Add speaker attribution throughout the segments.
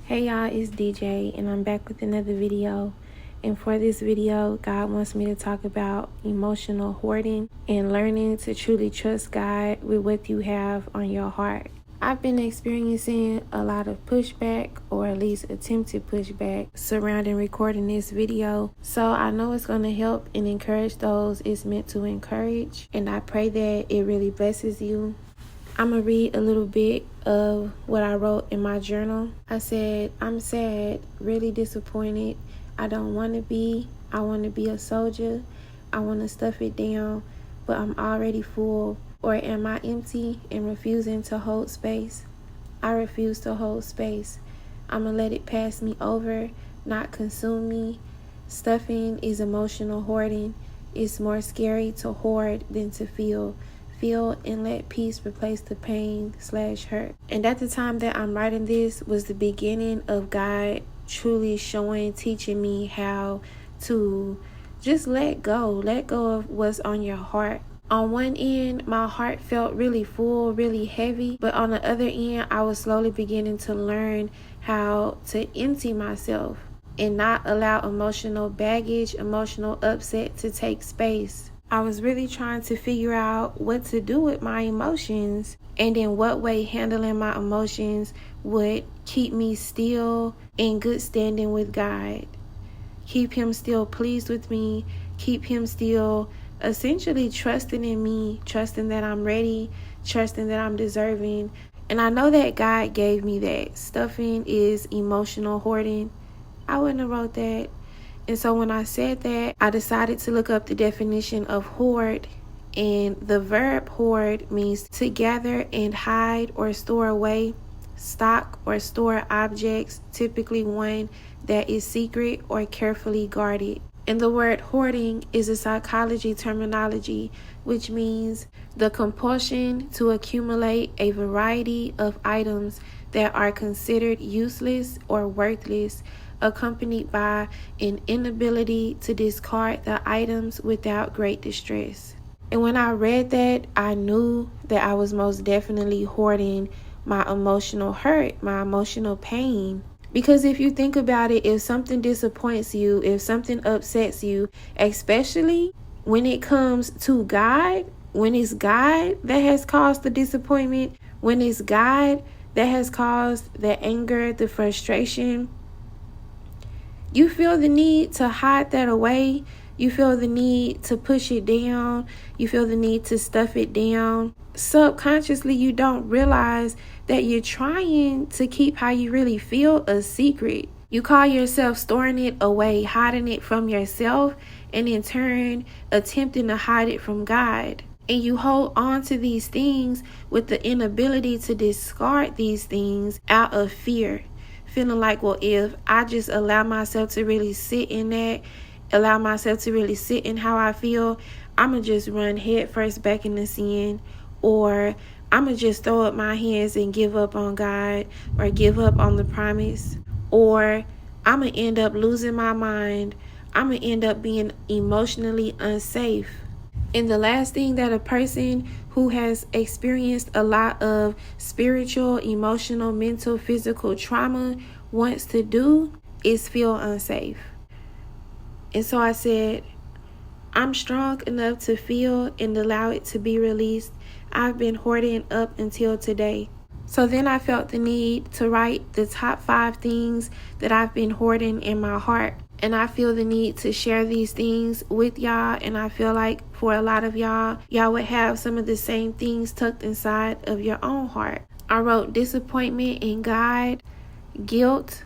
Speaker 1: Hey y'all, it's DJ and I'm back with another video. And for this video, God wants me to talk about emotional hoarding and learning to truly trust God with what you have on your heart. I've been experiencing a lot of pushback, or at least attempted pushback, surrounding recording this video. So I know it's going to help and encourage those it's meant to encourage. And I pray that it really blesses you. I'm going to read a little bit of what I wrote in my journal. I said, I'm sad, really disappointed. I don't want to be. I want to be a soldier. I want to stuff it down, but I'm already full. Or am I empty and refusing to hold space? I refuse to hold space. I'm going to let it pass me over, not consume me. Stuffing is emotional hoarding. It's more scary to hoard than to feel. Feel and let peace replace the pain/hurt. And at the time that I'm writing this was the beginning of God truly teaching me how to just let go of what's on your heart. On one end, my heart felt really full, really heavy, but on the other end, I was slowly beginning to learn how to empty myself and not allow emotional baggage, emotional upset to take space. I was really trying to figure out what to do with my emotions and in what way handling my emotions would keep me still in good standing with God. Keep Him still pleased with me. Keep Him still essentially trusting in me, trusting that I'm ready, trusting that I'm deserving. And I know that God gave me that. Stuffing is emotional hoarding. I wouldn't have wrote that. And so when I said that, I decided to look up the definition of hoard. And the verb hoard means to gather and hide or store away, stock or store objects, typically one that is secret or carefully guarded. And the word hoarding is a psychology terminology, which means the compulsion to accumulate a variety of items that are considered useless or worthless, accompanied by an inability to discard the items without great distress. And when I read that, I knew that I was most definitely hoarding my emotional hurt, my emotional pain. Because if you think about it, if something disappoints you, if something upsets you, especially when it comes to God, when it's God that has caused the disappointment, when it's God that has caused the anger, the frustration, you feel the need to hide that away. You feel the need to push it down. You feel the need to stuff it down. Subconsciously, you don't realize that you're trying to keep how you really feel a secret. You call yourself storing it away, hiding it from yourself, and in turn, attempting to hide it from God. And you hold on to these things with the inability to discard these things out of fear. Feeling like, well, if I just allow myself to really sit in that, allow myself to really sit in how I feel, I'm going to just run head first back in the sin, or I'm going to just throw up my hands and give up on God, or give up on the promise, or I'm going to end up losing my mind. I'm going to end up being emotionally unsafe. And the last thing that a person who has experienced a lot of spiritual, emotional, mental, physical trauma wants to do is feel unsafe. And so I said, I'm strong enough to feel and allow it to be released. I've been hoarding up until today. So then I felt the need to write the top 5 things that I've been hoarding in my heart. And I feel the need to share these things with y'all. And I feel like for a lot of y'all would have some of the same things tucked inside of your own heart. I wrote disappointment in God, guilt,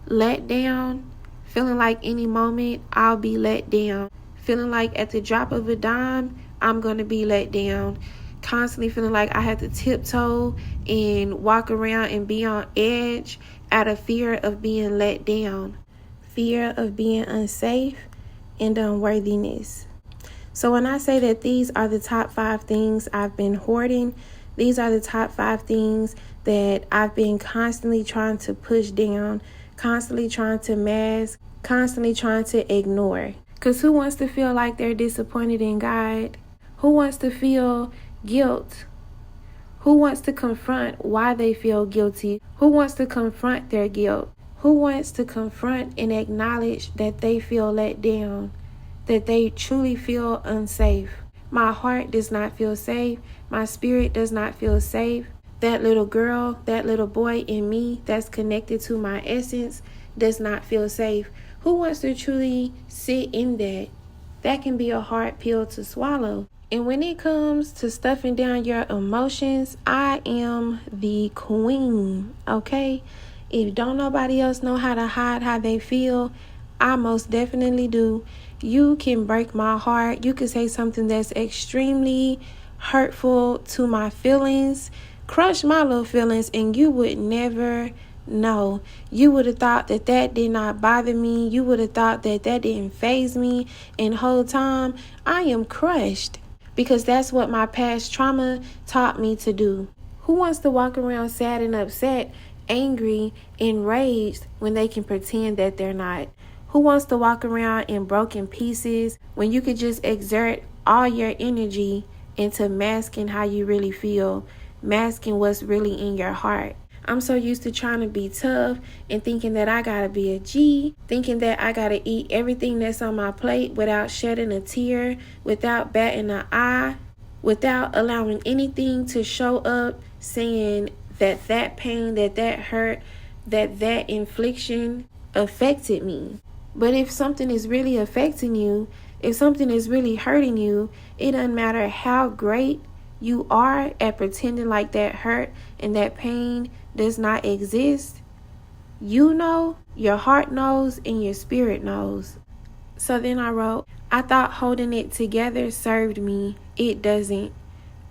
Speaker 1: let down, feeling like any moment I'll be let down, feeling like at the drop of a dime, I'm going to be let down, constantly feeling like I have to tiptoe and walk around and be on edge out of fear of being let down. Fear of being unsafe and unworthiness. So when I say that these are the top 5 things I've been hoarding, these are the top 5 things that I've been constantly trying to push down, constantly trying to mask, constantly trying to ignore. Because who wants to feel like they're disappointed in God? Who wants to feel guilt? Who wants to confront why they feel guilty? Who wants to confront their guilt? Who wants to confront and acknowledge that they feel let down, that they truly feel unsafe? My heart does not feel safe. My spirit does not feel safe. That little girl, that little boy in me that's connected to my essence does not feel safe. Who wants to truly sit in that? That can be a hard pill to swallow. And when it comes to stuffing down your emotions, I am the queen, okay? If don't nobody else know how to hide how they feel, I most definitely do. You can break my heart. You can say something that's extremely hurtful to my feelings, crush my little feelings, and you would never know. You would have thought that that did not bother me. You would have thought that that didn't faze me. And the whole time, I am crushed because that's what my past trauma taught me to do. Who wants to walk around sad and upset, angry, enraged when they can pretend that they're not? Who wants to walk around in broken pieces when you could just exert all your energy into masking how you really feel, masking what's really in your heart? I'm so used to trying to be tough and thinking that I gotta be a G, thinking that I gotta eat everything that's on my plate without shedding a tear, without batting an eye, without allowing anything to show up saying that that pain, that hurt, that infliction affected me. But if something is really affecting you, if something is really hurting you, it doesn't matter how great you are at pretending like that hurt and that pain does not exist. You know, your heart knows, and your spirit knows. So then I wrote, I thought holding it together served me. It doesn't.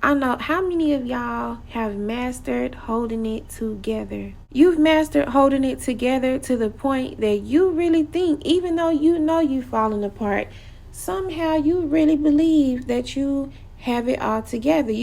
Speaker 1: I know how many of y'all have mastered holding it together. You've mastered holding it together to the point that you really think, even though you know you're falling apart, somehow you really believe that you have it all together.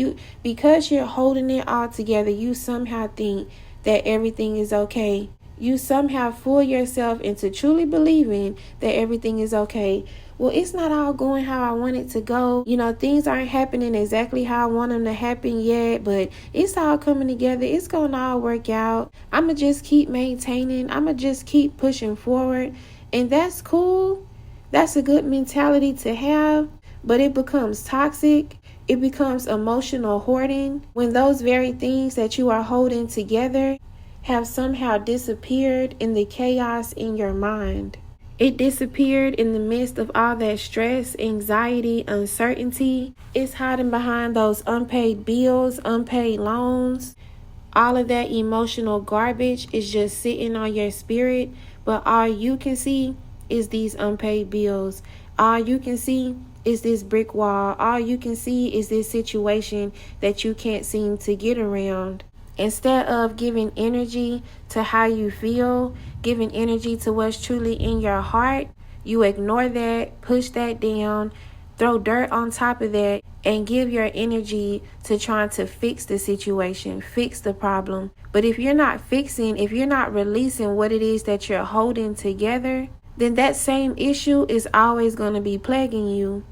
Speaker 1: Because you're holding it all together, you somehow think that everything is okay. You somehow fool yourself into truly believing that everything is okay. Well, it's not all going how I want it to go. You know, things aren't happening exactly how I want them to happen yet, but it's all coming together. It's going to all work out. I'm going to just keep maintaining. I'm going to just keep pushing forward. And that's cool. That's a good mentality to have, but it becomes toxic. It becomes emotional hoarding when those very things that you are holding together have somehow disappeared in the chaos in your mind. It disappeared in the midst of all that stress, anxiety, uncertainty. It's hiding behind those unpaid bills, unpaid loans. All of that emotional garbage is just sitting on your spirit, but all you can see is these unpaid bills. All you can see is this brick wall. All you can see is this situation that you can't seem to get around. Instead of giving energy to how you feel, giving energy to what's truly in your heart, you ignore that, push that down, throw dirt on top of that, and give your energy to trying to fix the situation, fix the problem. But if you're not fixing, if you're not releasing what it is that you're holding together, then that same issue is always going to be plaguing you.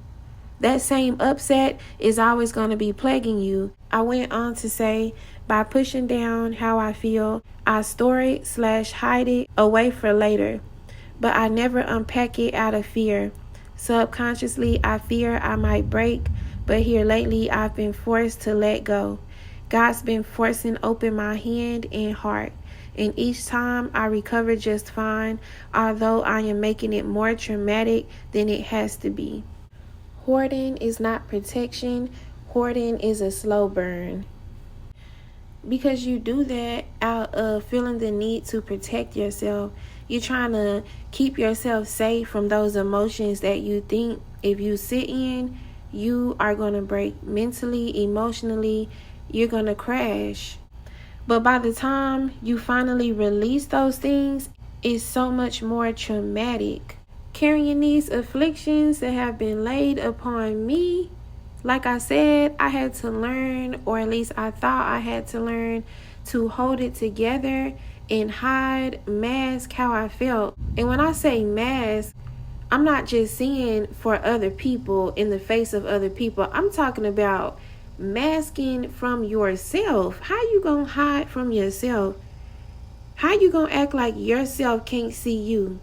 Speaker 1: That same upset is always going to be plaguing you. I went on to say, by pushing down how I feel, I store it/hide it away for later. But I never unpack it out of fear. Subconsciously, I fear I might break, but here lately I've been forced to let go. God's been forcing open my hand and heart. And each time I recover just fine, although I am making it more traumatic than it has to be. Hoarding is not protection. Hoarding is a slow burn. Because you do that out of feeling the need to protect yourself. You're trying to keep yourself safe from those emotions that you think if you sit in, you are going to break mentally, emotionally, you're going to crash. But by the time you finally release those things, it's so much more traumatic. Carrying these afflictions that have been laid upon me, like I said, I had to learn, or at least I thought I had to learn, to hold it together and hide, mask how I felt. And when I say mask, I'm not just saying for other people, in the face of other people. I'm talking about masking from yourself. How you gonna hide from yourself? How you gonna act like yourself can't see you?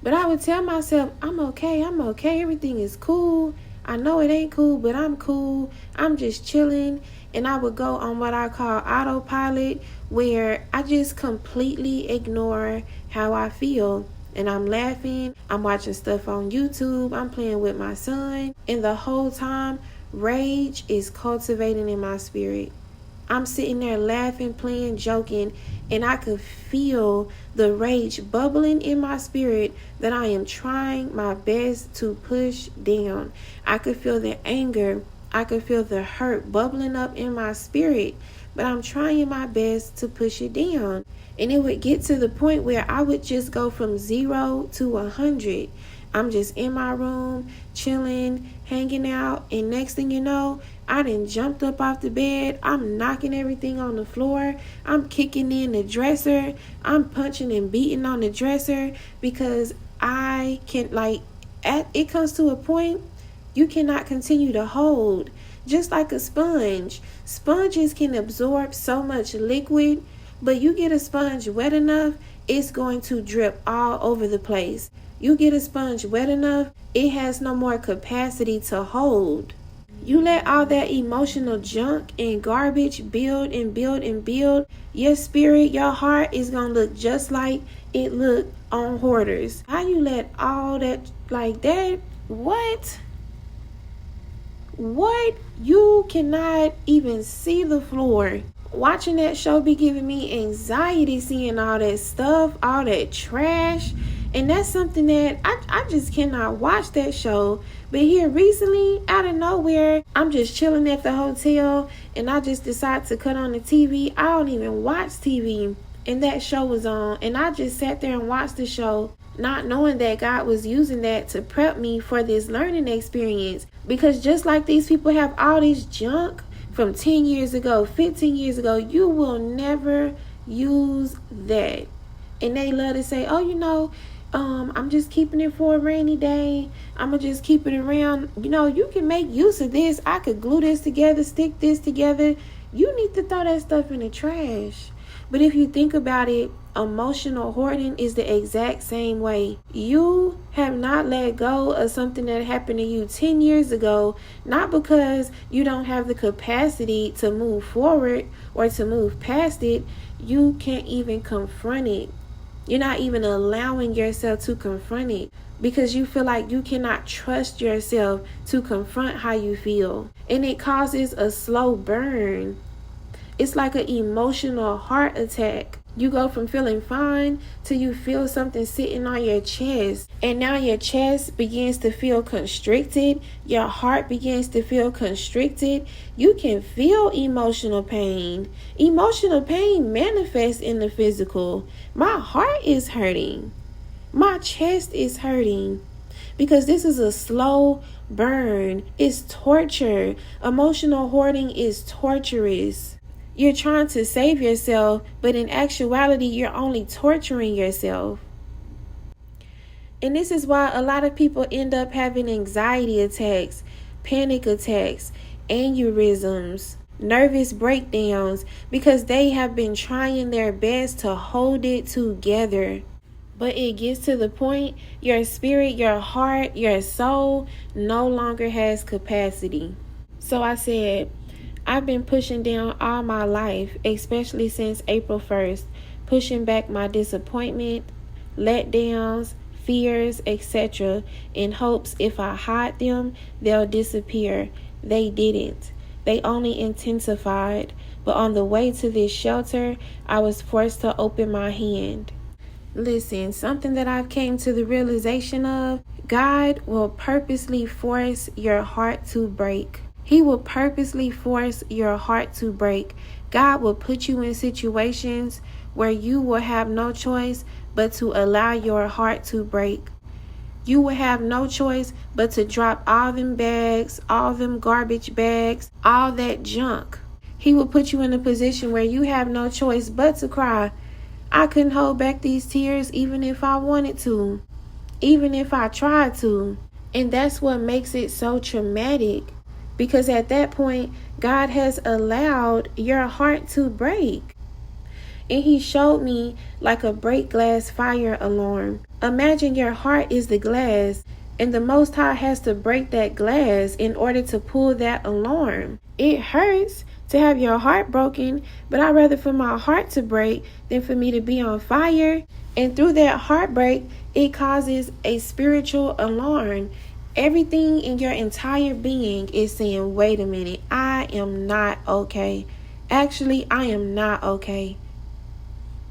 Speaker 1: But I would tell myself, I'm okay, everything is cool. I know it ain't cool, but I'm cool. I'm just chilling. And I would go on what I call autopilot, where I just completely ignore how I feel. And I'm laughing, I'm watching stuff on YouTube, I'm playing with my son. And the whole time, rage is cultivating in my spirit. I'm sitting there laughing, playing, joking, and I could feel the rage bubbling in my spirit that I am trying my best to push down. I could feel the anger. I could feel the hurt bubbling up in my spirit, but I'm trying my best to push it down. And it would get to the point where I would just go from 0 to 100. I'm just in my room, chilling, hanging out, and next thing you know, I done jumped up off the bed. I'm knocking everything on the floor. I'm kicking in the dresser. I'm punching and beating on the dresser because I can, it comes to a point you cannot continue to hold. Just like a sponge. Sponges can absorb so much liquid, but you get a sponge wet enough, it's going to drip all over the place. You get a sponge wet enough, it has no more capacity to hold. You let all that emotional junk and garbage build and build and build, your spirit, your heart is going to look just like it looked on Hoarders. How you let all that, like that? What? You cannot even see the floor. Watching that show be giving me anxiety, seeing all that stuff, all that trash. And that's something that I just cannot watch that show. But here recently, out of nowhere, I'm just chilling at the hotel and I just decide to cut on the TV. I don't even watch TV. And that show was on. And I just sat there and watched the show, not knowing that God was using that to prep me for this learning experience. Because just like these people have all this junk from 10 years ago, 15 years ago, you will never use that. And they love to say, oh, I'm just keeping it for a rainy day. I'm going to just keep it around. You can make use of this. I could glue this together, stick this together. You need to throw that stuff in the trash. But if you think about it, emotional hoarding is the exact same way. You have not let go of something that happened to you 10 years ago, not because you don't have the capacity to move forward or to move past it. You can't even confront it. You're not even allowing yourself to confront it because you feel like you cannot trust yourself to confront how you feel. And it causes a slow burn. It's like an emotional heart attack. You go from feeling fine till you feel something sitting on your chest. And now your chest begins to feel constricted. Your heart begins to feel constricted. You can feel emotional pain. Emotional pain manifests in the physical. My heart is hurting. My chest is hurting. Because this is a slow burn. It's torture. Emotional hoarding is torturous. You're trying to save yourself, but in actuality, you're only torturing yourself. And this is why a lot of people end up having anxiety attacks, panic attacks, aneurysms, nervous breakdowns, because they have been trying their best to hold it together. But it gets to the point your spirit, your heart, your soul no longer has capacity. So I said, I've been pushing down all my life, especially since April 1st, pushing back my disappointment, letdowns, fears, etc. in hopes if I hide them, they'll disappear. They didn't. They only intensified. But on the way to this shelter, I was forced to open my hand. Listen, something that I've came to the realization of, God will purposely force your heart to break. He will purposely force your heart to break. God will put you in situations where you will have no choice but to allow your heart to break. You will have no choice but to drop all them bags, all them garbage bags, all that junk. He will put you in a position where you have no choice but to cry. I couldn't hold back these tears even if I wanted to, even if I tried to. And that's what makes it so traumatic. Because at that point, God has allowed your heart to break. And he showed me like a break glass fire alarm. Imagine your heart is the glass, and the Most High has to break that glass in order to pull that alarm. It hurts to have your heart broken, but I'd rather for my heart to break than for me to be on fire. And through that heartbreak, it causes a spiritual alarm. Everything in your entire being is saying, wait a minute, I am not okay. Actually, I am not okay.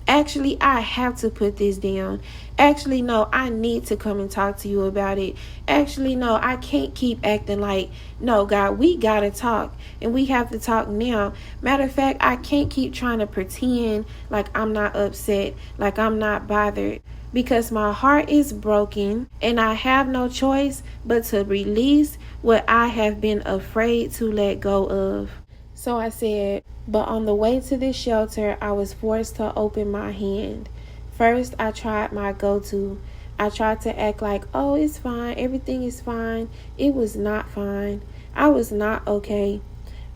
Speaker 1: Actually, I have to put this down. Actually, no, I need to come and talk to you about it. Actually, no, I can't keep acting like, no, God, we got to talk, and we have to talk now. Matter of fact, I can't keep trying to pretend like I'm not upset, like I'm not bothered, because my heart is broken and I have no choice but to release what I have been afraid to let go of. So I said, but on the way to this shelter, I was forced to open my hand. First, I tried my go-to. I tried to act like, oh, it's fine. Everything is fine. It was not fine. I was not okay.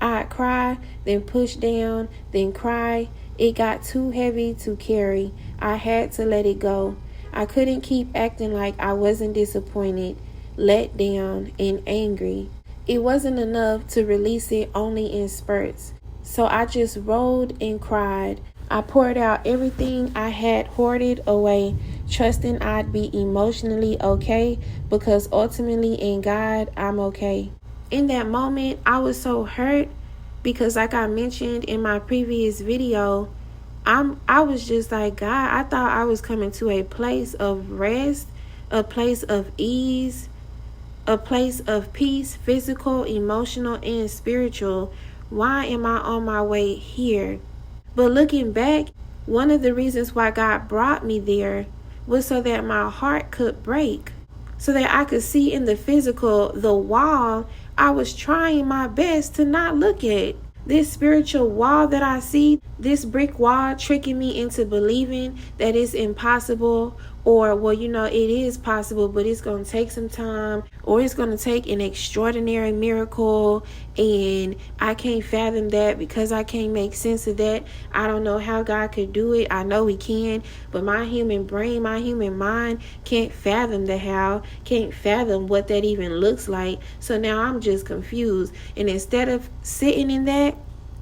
Speaker 1: I'd cry, then push down, then cry. It got too heavy to carry. I had to let it go. I couldn't keep acting like I wasn't disappointed, let down, and angry. It wasn't enough to release it only in spurts. So I just rolled and cried. I poured out everything I had hoarded away, trusting I'd be emotionally okay, because ultimately in God, I'm okay. In that moment, I was so hurt because, like I mentioned in my previous video, I was just like, God, I thought I was coming to a place of rest, a place of ease, a place of peace, physical, emotional, and spiritual. Why am I on my way here? But looking back, one of the reasons why God brought me there was so that my heart could break, so that I could see in the physical the wall I was trying my best to not look at. This spiritual wall that I see, this brick wall tricking me into believing that it's impossible, or, well, it is possible, but it's going to take some time, or it's going to take an extraordinary miracle, and I can't fathom that because I can't make sense of that. I don't know how God could do it. I know He can, but my human brain, my human mind can't fathom the how, can't fathom what that even looks like. So now I'm just confused. And instead of sitting in that,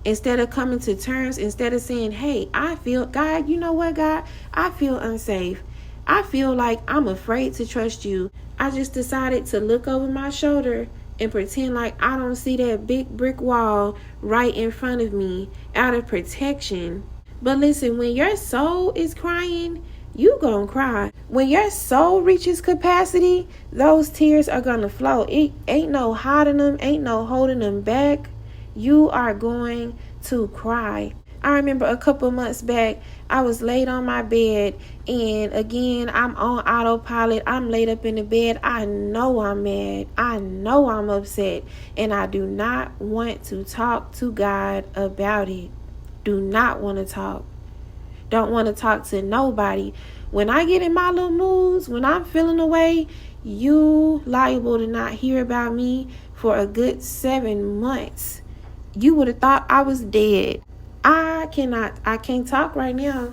Speaker 1: instead of coming to terms, instead of saying, hey, I feel, God, you know what, God, I feel unsafe. I feel like I'm afraid to trust you. I just decided to look over my shoulder and pretend like I don't see that big brick wall right in front of me out of protection. But listen, when your soul is crying, you gonna cry. When your soul reaches capacity, those tears are gonna flow. It ain't no hiding them, ain't no holding them back. You are going to cry. I remember a couple months back, I was laid on my bed, and again, I'm on autopilot. I'm laid up in the bed. I know I'm mad. I know I'm upset, and I do not want to talk to God about it. Do not want to talk. Don't want to talk to nobody. When I get in my little moods, when I'm feeling away, you liable to not hear about me for a good 7 months. You would have thought I was dead. I can't talk right now.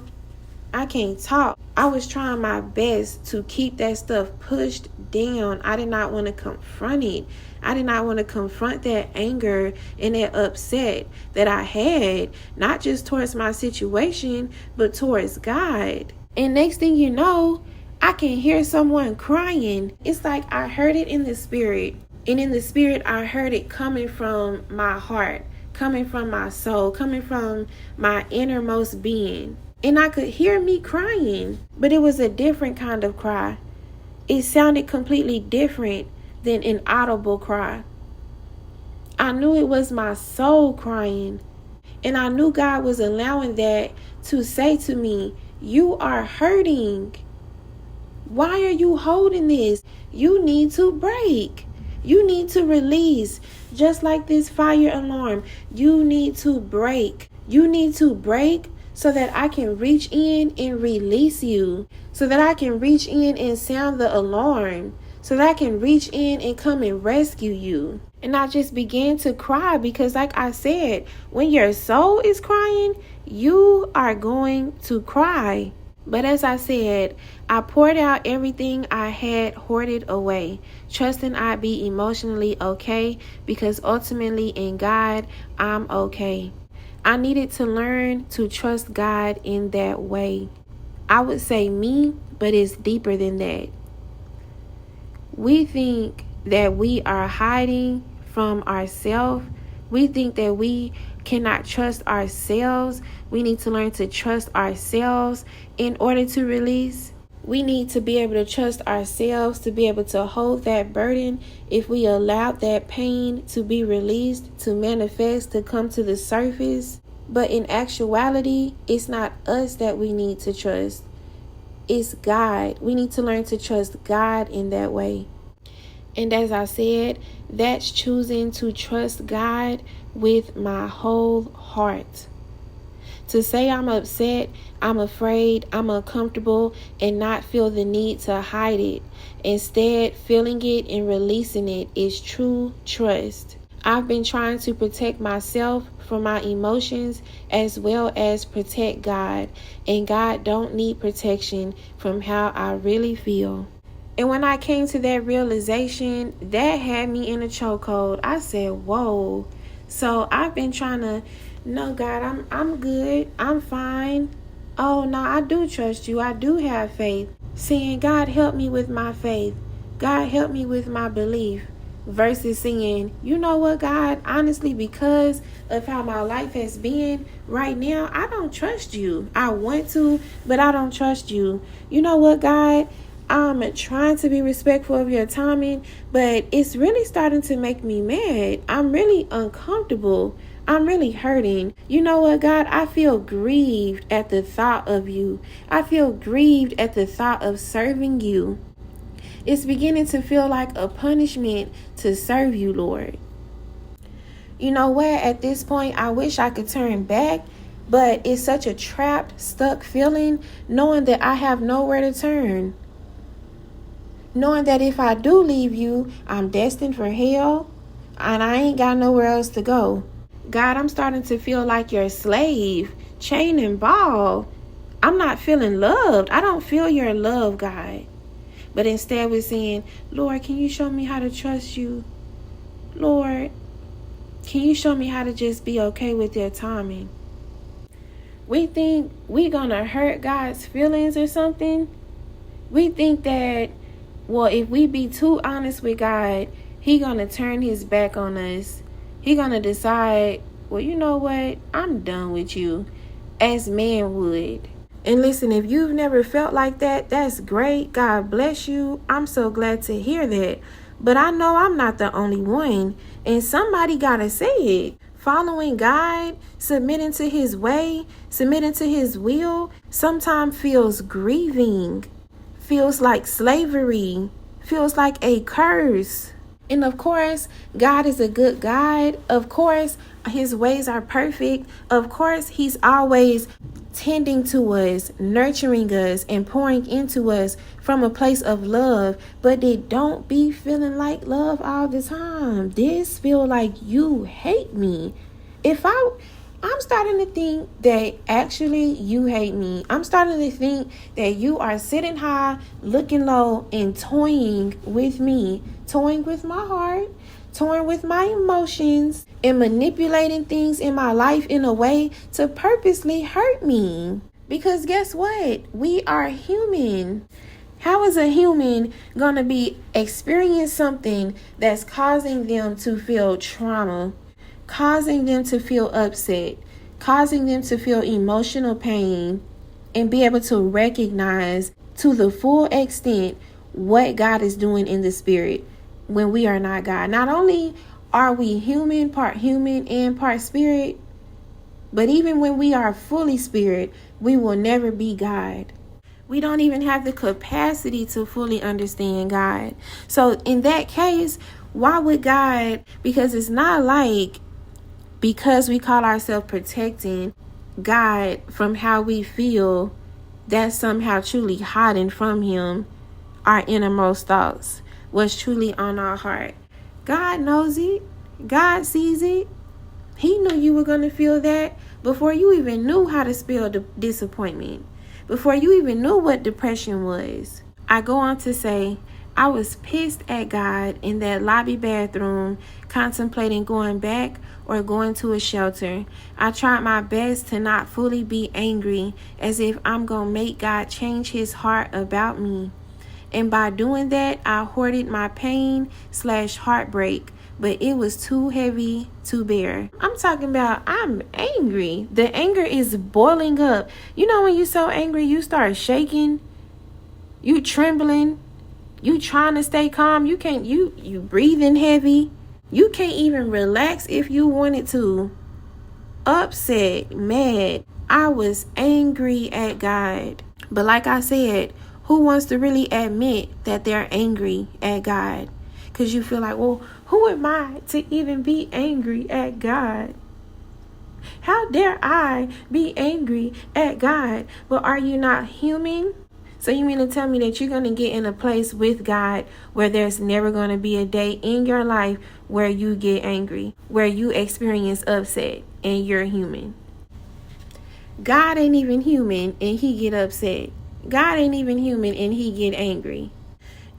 Speaker 1: I can't talk. I was trying my best to keep that stuff pushed down. I did not want to confront it. I did not want to confront that anger and that upset that I had, not just towards my situation, but towards God. And next thing you know, I can hear someone crying. It's like I heard it in the spirit. And in the spirit, I heard it coming from my heart, coming from my soul, coming from my innermost being. And I could hear me crying, but it was a different kind of cry. It sounded completely different than an audible cry. I knew it was my soul crying, and I knew God was allowing that to say to me, you are hurting. Why are you holding this? You need to break. You need to release. Just like this fire alarm, you need to break. You need to break so that I can reach in and release you. So that I can reach in and sound the alarm. So that I can reach in and come and rescue you. And I just began to cry because, like I said, when your soul is crying, you are going to cry. But as I said, I poured out everything I had hoarded away, trusting I'd be emotionally okay, because ultimately in God, I'm okay. I needed to learn to trust God in that way. I would say me, but it's deeper than that. We think that we are hiding from ourselves. We think that we cannot trust ourselves. We need to learn to trust ourselves in order to release. We need to be able to trust ourselves to be able to hold that burden if we allow that pain to be released, to manifest, to come to the surface. But in actuality, it's not us that we need to trust. It's God. We need to learn to trust God in that way. And as I said, that's choosing to trust God with my whole heart. To say I'm upset, I'm afraid, I'm uncomfortable, and not feel the need to hide it. Instead, feeling it and releasing it is true trust. I've been trying to protect myself from my emotions as well as protect God. And God don't need protection from how I really feel. And when I came to that realization, that had me in a chokehold. I said, whoa. So I've been trying to, no, God, I'm good. I'm fine. Oh, no, I do trust you. I do have faith. Saying, God, help me with my faith. God, help me with my belief. Versus saying, you know what, God, honestly, because of how my life has been right now, I don't trust you. I want to, but I don't trust you. You know what, God? I'm trying to be respectful of your timing, but it's really starting to make me mad. I'm really uncomfortable. I'm really hurting. You know what, God? I feel grieved at the thought of you. I feel grieved at the thought of serving you. It's beginning to feel like a punishment to serve you, Lord. You know what? At this point, I wish I could turn back, but it's such a trapped, stuck feeling, knowing that I have nowhere to turn. Knowing that if I do leave you, I'm destined for hell, and I ain't got nowhere else to go. God, I'm starting to feel like your slave, chain and ball. I'm not feeling loved. I don't feel your love, God. But instead we're saying, Lord, can you show me how to trust you? Lord, can you show me how to just be okay with your timing? We think we're going to hurt God's feelings or something. We think that, well, if we be too honest with God, He going to turn His back on us. He going to decide, well, you know what? I'm done with you, as man would. And listen, if you've never felt like that, that's great. God bless you. I'm so glad to hear that. But I know I'm not the only one. And somebody got to say it. Following God, submitting to His way, submitting to His will, sometimes feels grieving. Feels like slavery. Feels like a curse. And of course, God is a good God. Of course, His ways are perfect. Of course, He's always tending to us, nurturing us, and pouring into us from a place of love. But it don't be feeling like love all the time. This feel like you hate me. I'm starting to think that actually you hate me. I'm starting to think that you are sitting high, looking low, and toying with me, toying with my heart, toying with my emotions, and manipulating things in my life in a way to purposely hurt me. Because guess what? We are human. How is a human going to be experiencing something that's causing them to feel trauma, causing them to feel upset, causing them to feel emotional pain, and be able to recognize to the full extent what God is doing in the spirit when we are not God? Not only are we human and part spirit, but even when we are fully spirit, we will never be God. We don't even have the capacity to fully understand God. So in that case, why would God? Because it's not like, because we call ourselves protecting God from how we feel, that's somehow truly hiding from Him our innermost thoughts, what's truly on our heart. God knows it. God sees it. He knew you were going to feel that before you even knew how to spell disappointment, before you even knew what depression was. I go on to say, I was pissed at God in that lobby bathroom, contemplating going back or going to a shelter. I tried my best to not fully be angry, as if I'm going to make God change his heart about me. And by doing that, I hoarded my pain/heartbreak, but it was too heavy to bear. I'm talking about I'm angry. The anger is boiling up. You know when you're so angry, you start shaking, you trembling, you trying to stay calm. You can't, you breathing heavy. You can't even relax if you wanted to. Upset, mad. I was angry at God. But like I said, who wants to really admit that they're angry at God? Because you feel like, well, who am I to even be angry at God? How dare I be angry at God? But are you not human? So you mean to tell me that you're going to get in a place with God where there's never going to be a day in your life where you get angry, where you experience upset, and you're human? God ain't even human and he get upset. God ain't even human and he get angry.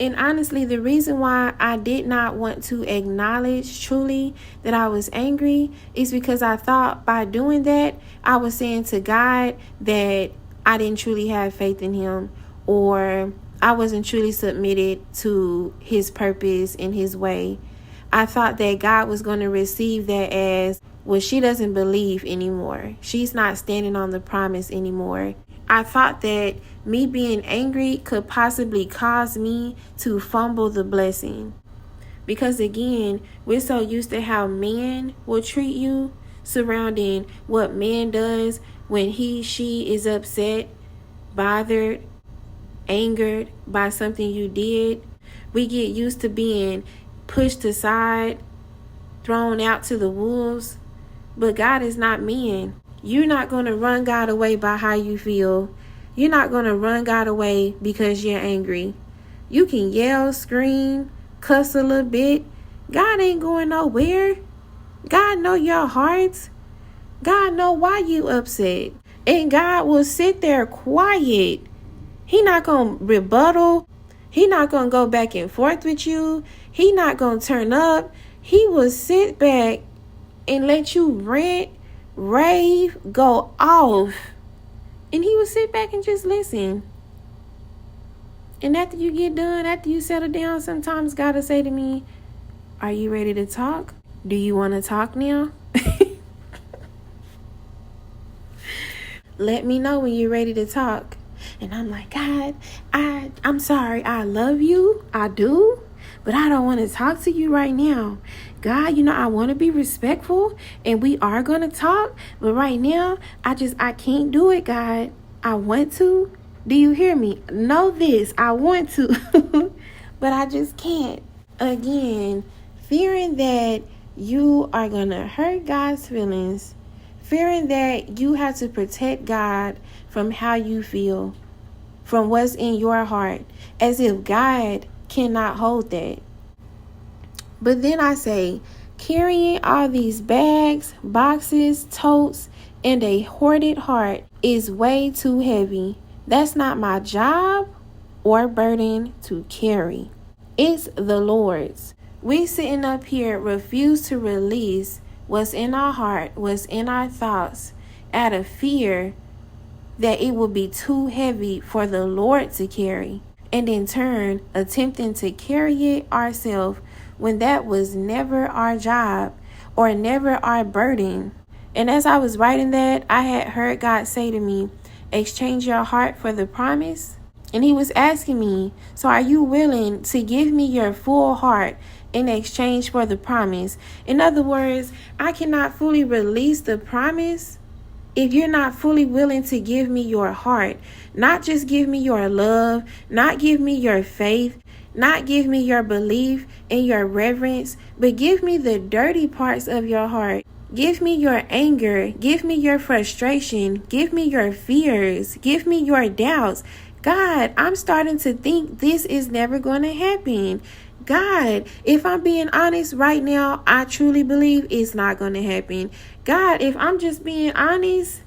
Speaker 1: And honestly, the reason why I did not want to acknowledge truly that I was angry is because I thought by doing that, I was saying to God that I didn't truly have faith in him, or I wasn't truly submitted to his purpose and his way. I thought that God was going to receive that as, well, she doesn't believe anymore. She's not standing on the promise anymore. I thought that me being angry could possibly cause me to fumble the blessing. Because again, we're so used to how man will treat you, surrounding what man does when she is upset, bothered, angered by something you did. We get used to being pushed aside, thrown out to the wolves. But God is not man. You're not going to run God away by how you feel. You're not going to run God away because you're angry. You can yell, scream, cuss a little bit. God ain't going nowhere. God know your hearts. God know why you upset. And God will sit there quiet. He not going to rebuttal. He not going to go back and forth with you. He not going to turn up. He will sit back and let you rant, rave, go off. And he will sit back and just listen. And after you get done, after you settle down, sometimes God will say to me, are you ready to talk? Do you want to talk now? Let me know when you're ready to talk. And I'm like, God, I'm sorry. I love you. I do. But I don't want to talk to you right now. God, I want to be respectful and we are going to talk. But right now, I can't do it, God. I want to. Do you hear me? Know this. I want to, but I just can't. Again, fearing that you are going to hurt God's feelings, fearing that you have to protect God from how you feel, from what's in your heart, as if God cannot hold that. But then I say, carrying all these bags, boxes, totes, and a hoarded heart is way too heavy. That's not my job or burden to carry. It's the Lord's. We sitting up here refuse to release what's in our heart, what's in our thoughts, out of fear that it will be too heavy for the Lord to carry. And in turn, attempting to carry it ourselves when that was never our job or never our burden. And as I was writing that, I had heard God say to me, exchange your heart for the promise. And he was asking me, so are you willing to give me your full heart in exchange for the promise? In other words, I cannot fully release the promise if you're not fully willing to give me your heart. Not just give me your love, not give me your faith, not give me your belief and your reverence, but give me the dirty parts of your heart. Give me your anger. Give me your frustration. Give me your fears. Give me your doubts. God, I'm starting to think this is never going to happen. God, if I'm being honest right now, I truly believe it's not going to happen. God, if I'm just being honest,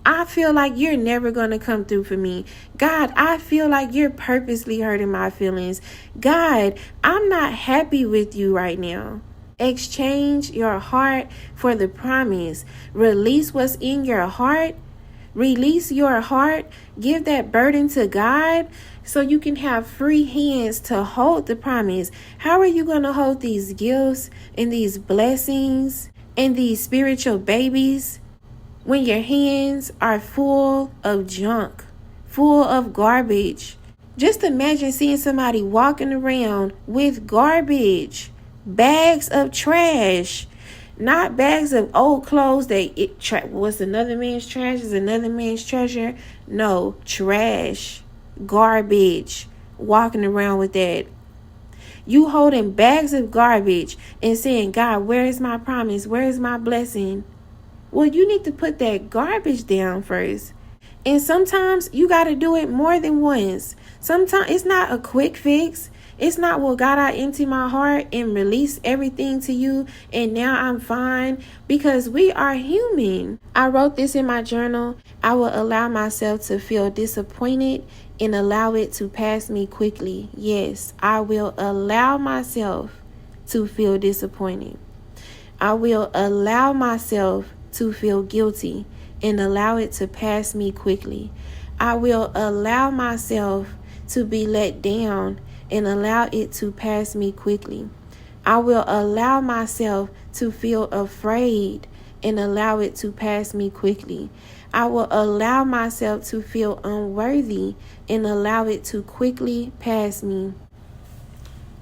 Speaker 1: I feel like you're never going to come through for me. God, I feel like you're purposely hurting my feelings. God, I'm not happy with you right now. Exchange your heart for the promise. Release what's in your heart. Release your heart. Give that burden to God so you can have free hands to hold the promise. How are you going to hold these gifts and these blessings and these spiritual babies when your hands are full of junk, full of garbage? Just imagine seeing somebody walking around with garbage, bags of trash, not bags of old clothes that what's another man's trash is another man's treasure. No, trash, garbage, walking around with that. You holding bags of garbage and saying, God, where is my promise? Where is my blessing? Well, you need to put that garbage down first. And sometimes you got to do it more than once. Sometimes it's not a quick fix. It's not, well, God, I empty my heart and release everything to you and now I'm fine, because we are human. I wrote this in my journal. I will allow myself to feel disappointed and allow it to pass me quickly. Yes, I will allow myself to feel disappointed. I will allow myself to feel guilty and allow it to pass me quickly. I will allow myself to be let down and allow it to pass me quickly. I will allow myself to feel afraid and allow it to pass me quickly. I will allow myself to feel unworthy and allow it to quickly pass me.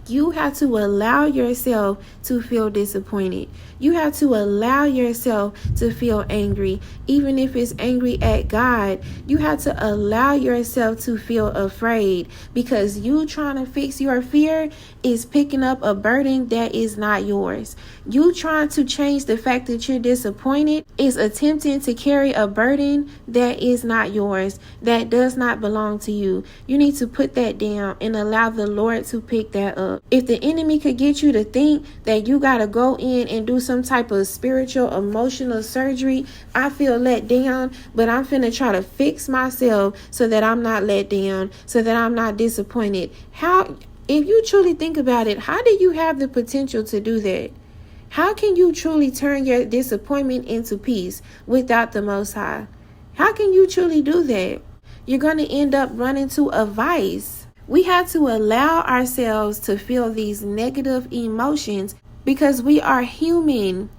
Speaker 1: You have to allow yourself to feel disappointed. You have to allow yourself to feel angry, even if it's angry at God. You have to allow yourself to feel afraid, because you trying to fix your fear is picking up a burden that is not yours. You trying to change the fact that you're disappointed is attempting to carry a burden that is not yours, that does not belong to you. You need to put that down and allow the Lord to pick that up. If the enemy could get you to think that you got to go in and do some type of spiritual, emotional surgery, I feel let down, but I'm finna try to fix myself so that I'm not let down, so that I'm not disappointed. If you truly think about it, how do you have the potential to do that? How can you truly turn your disappointment into peace without the Most High? How can you truly do that? You're going to end up running to a vice. We have to allow ourselves to feel these negative emotions because we are human.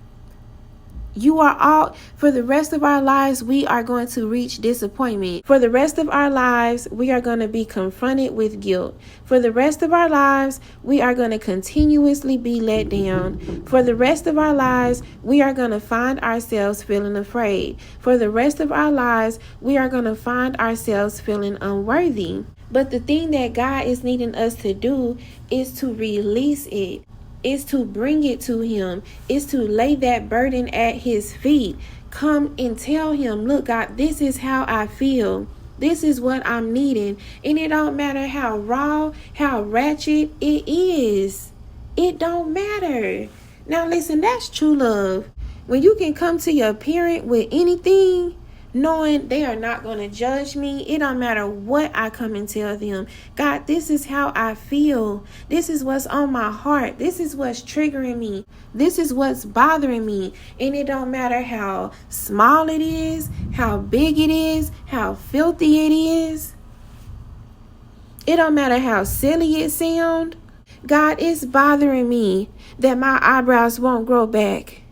Speaker 1: For the rest of our lives, we are going to reach disappointment. For the rest of our lives, we are going to be confronted with guilt. For the rest of our lives, we are going to continuously be let down. For the rest of our lives, we are going to find ourselves feeling afraid. For the rest of our lives, we are going to find ourselves feeling unworthy. But the thing that God is needing us to do is to release it. Is to bring it to him, is to lay that burden at his feet. Come and tell him, look, God, this is how I feel. This is what I'm needing. And it don't matter how raw, how ratchet it is. It don't matter. Now listen, that's true love. When you can come to your parent with anything, knowing they are not going to judge me. It don't matter what I come and tell them. God, this is how I feel. This is what's on my heart. This is what's triggering me. This is what's bothering me. And it don't matter how small it is, how big it is, how filthy it is. It don't matter how silly it sounds. God, it's bothering me that my eyebrows won't grow back.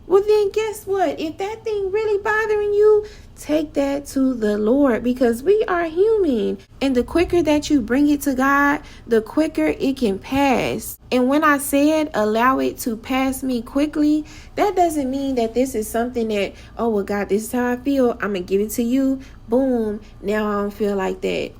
Speaker 1: Well, then guess what? If that thing really bothering you, take that to the Lord, because we are human. And the quicker that you bring it to God, the quicker it can pass. And when I said allow it to pass me quickly, that doesn't mean that this is something that, oh, well, God, this is how I feel. I'm going to give it to you. Boom. Now I don't feel like that.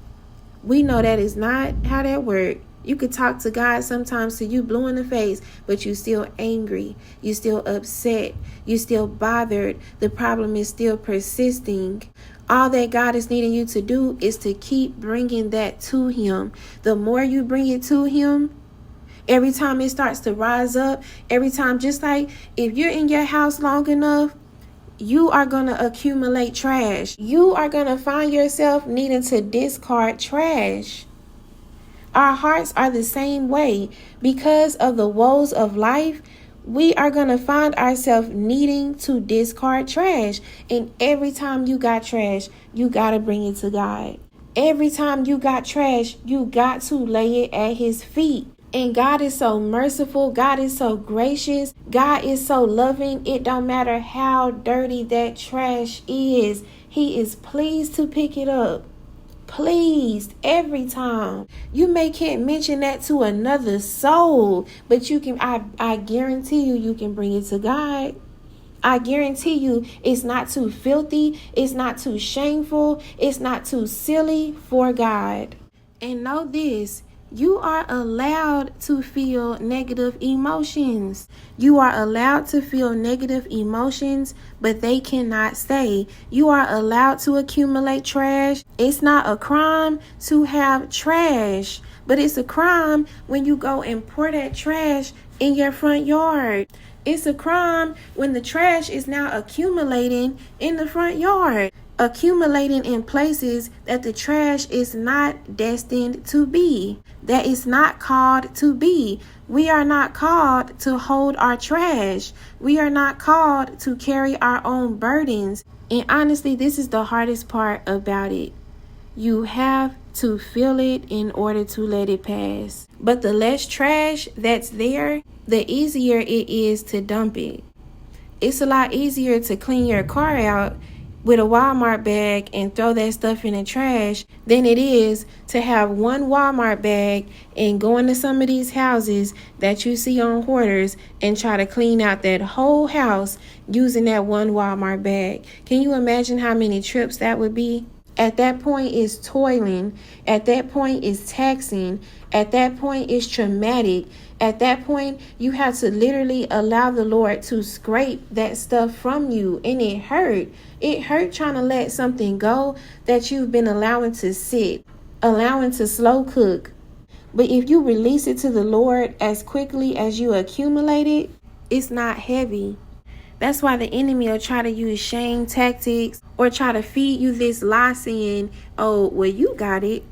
Speaker 1: We know that is not how that works. You could talk to God sometimes to you blue in the face, but you still angry. You still upset. You still bothered. The problem is still persisting. All that God is needing you to do is to keep bringing that to him. The more you bring it to him, Every time it starts to rise up, every time, just like if you're in your house long enough, you are going to accumulate trash. You are going to find yourself needing to discard trash. Our hearts are the same way. Because of the woes of life, we are going to find ourselves needing to discard trash. And every time you got trash, you got to bring it to God. Every time you got trash, you got to lay it at his feet. And God is so merciful. God is so gracious. God is so loving. It don't matter how dirty that trash is. He is pleased to pick it up. Pleased every time. You can't mention that to another soul, but you can. I guarantee you can bring it to God. I guarantee you it's not too filthy. It's not too shameful. It's not too silly for God. And know this. You are allowed to feel negative emotions. You are allowed to feel negative emotions, but they cannot stay. You are allowed to accumulate trash. It's not a crime to have trash, but it's a crime when you go and pour that trash in your front yard. It's a crime when the trash is now accumulating in the front yard, accumulating in places that the trash is not destined to be, that is not called to be. We are not called to hold our trash. We are not called to carry our own burdens. And honestly, this is the hardest part about it. You have to feel it in order to let it pass. But the less trash that's there, the easier it is to dump it. It's a lot easier to clean your car out with a Walmart bag and throw that stuff in the trash than it is to have one Walmart bag and go into some of these houses that you see on Hoarders and try to clean out that whole house using that one Walmart bag. Can you imagine how many trips that would be? At that point, it's toiling. At that point, it's taxing. At that point, it's traumatic. At that point, you have to literally allow the Lord to scrape that stuff from you. And it hurt. It hurt trying to let something go that you've been allowing to sit, allowing to slow cook. But if you release it to the Lord as quickly as you accumulate it, it's not heavy. That's why the enemy will try to use shame tactics or try to feed you this lie saying, oh, well, you got it.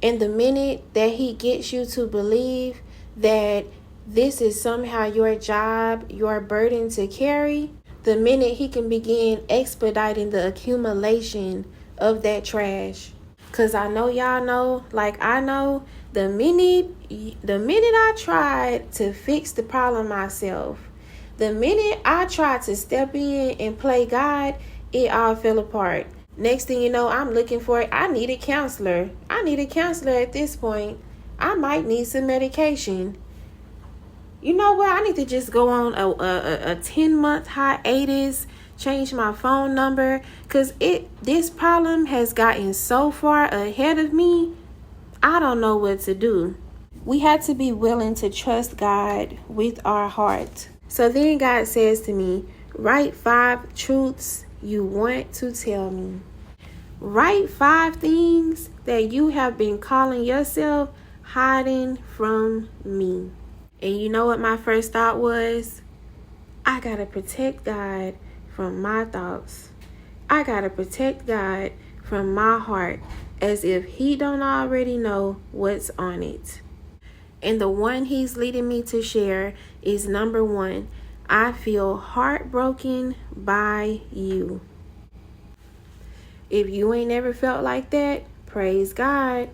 Speaker 1: And the minute that he gets you to believe that this is somehow your job, your burden to carry, the minute he can begin expediting the accumulation of that trash. Because I know y'all know, like I know, the minute I tried to fix the problem myself, the minute I tried to step in and play God, it all fell apart. Next thing you know, I'm looking for it. I need a counselor. I need a counselor at this point. I might need some medication. You know what? I need to just go on a 10-month hiatus, change my phone number, because this problem has gotten so far ahead of me, I don't know what to do. We have to be willing to trust God with our heart. So then God says to me, write 5 truths you want to tell me. Write 5 things that you have been calling yourself hiding from me. And you know what my first thought was? I gotta protect God from my thoughts. I gotta protect God from my heart, as if he don't already know what's on it. And the one he's leading me to share is number 1. I feel heartbroken by you. If you ain't ever felt like that, praise God.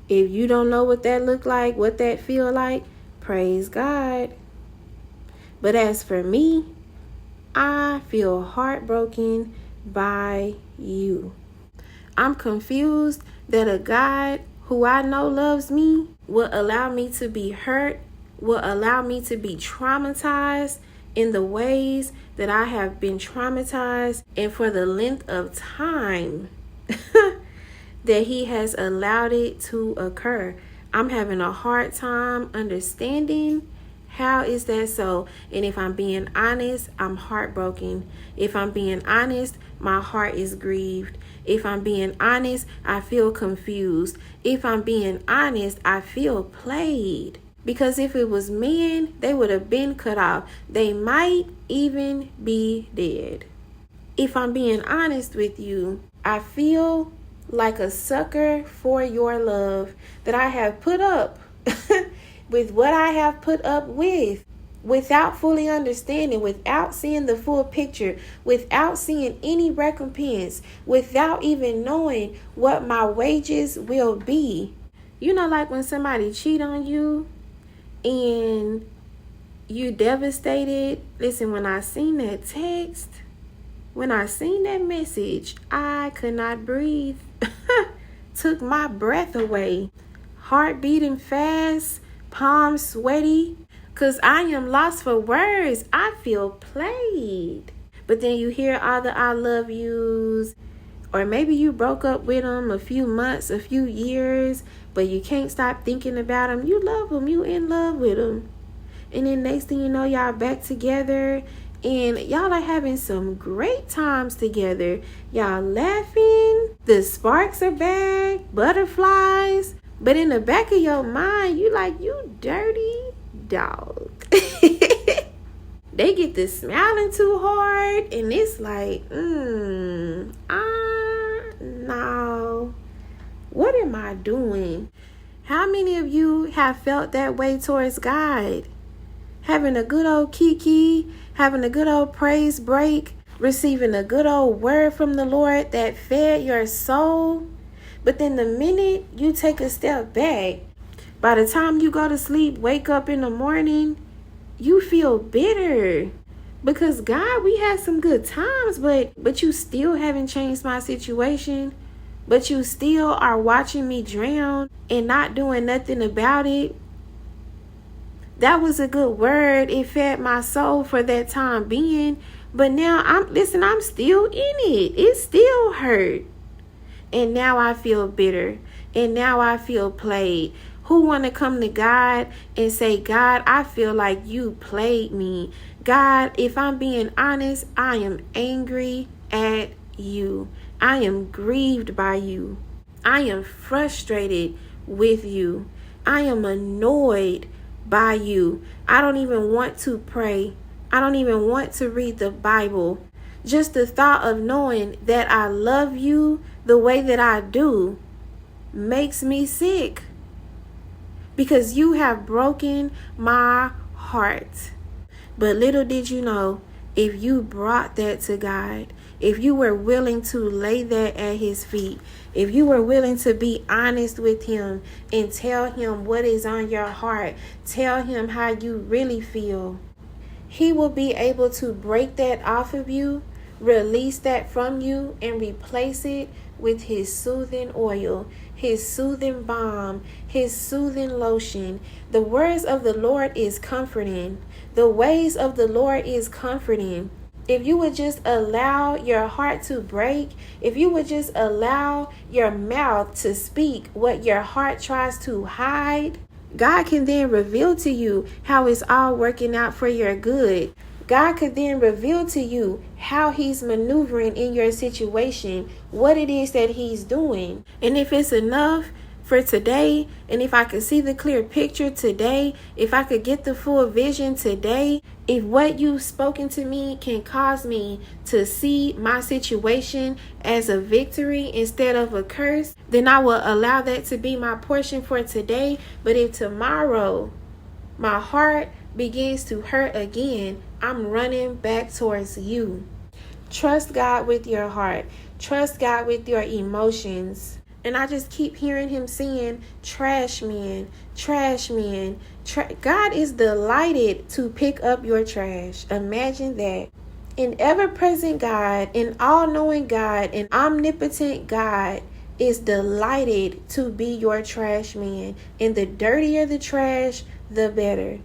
Speaker 1: If you don't know what that look like, what that feel like, praise God. But as for me, I feel heartbroken by you. I'm confused that a God who I know loves me will allow me to be hurt, will allow me to be traumatized in the ways that I have been traumatized, and for the length of time that he has allowed it to occur. I'm having a hard time understanding how is that so. And if I'm being honest, I'm heartbroken. If I'm being honest, my heart is grieved. If I'm being honest, I feel confused. If I'm being honest, I feel played. Because if it was men, they would have been cut off. They might even be dead. If I'm being honest with you, I feel like a sucker for your love, that I have put up with what I have put up with, without fully understanding, without seeing the full picture, without seeing any recompense, without even knowing what my wages will be. You know, like when somebody cheat on you and you devastated. Listen, when I seen that text, when I seen that message, I could not breathe. Took my breath away. Heart beating fast, palms sweaty, because I am lost for words. I feel played. But then you hear all the I love yous, or maybe you broke up with them a few months, a few years, but you can't stop thinking about them. You love them. You in love with them. And then next thing you know, y'all back together. And y'all are having some great times together. Y'all laughing. The sparks are back. Butterflies. But in the back of your mind, you like, you dirty dog. They get to smiling too hard. And it's like, no. What am I doing? How many of you have felt that way towards God? Having a good old kiki, having a good old praise break, receiving a good old word from the Lord that fed your soul. But then the minute you take a step back, by the time you go to sleep, wake up in the morning, you feel bitter. Because God, we had some good times, but you still haven't changed my situation. But you still are watching me drown and not doing nothing about it. That was a good word. It fed my soul for that time being. But now I'm still in it. It still hurt. And now I feel bitter. And now I feel played. Who want to come to God and say, God, I feel like you played me. God, if I'm being honest, I am angry at you. I am grieved by you. I am frustrated with you. I am annoyed by you. I don't even want to pray. I don't even want to read the Bible. Just the thought of knowing that I love you the way that I do makes me sick. Because you have broken my heart. But little did you know, if you brought that to God, if you were willing to lay that at his feet, if you were willing to be honest with him and tell him what is on your heart, tell him how you really feel, he will be able to break that off of you, release that from you, and replace it with his soothing oil, his soothing balm, his soothing lotion. The words of the Lord is comforting. The ways of the Lord is comforting. If you would just allow your heart to break, if you would just allow your mouth to speak what your heart tries to hide, God can then reveal to you how it's all working out for your good. God could then reveal to you how he's maneuvering in your situation, what it is that he's doing. And if it's enough for today, and if I could see the clear picture today, if I could get the full vision today, if what you've spoken to me can cause me to see my situation as a victory instead of a curse, then I will allow that to be my portion for today. But if tomorrow my heart begins to hurt again, I'm running back towards you. Trust God with your heart. Trust God with your emotions. And I just keep hearing him saying, trash man, trash man. God is delighted to pick up your trash. Imagine that. An ever-present God, an all-knowing God, an omnipotent God is delighted to be your trash man. And the dirtier the trash, the better.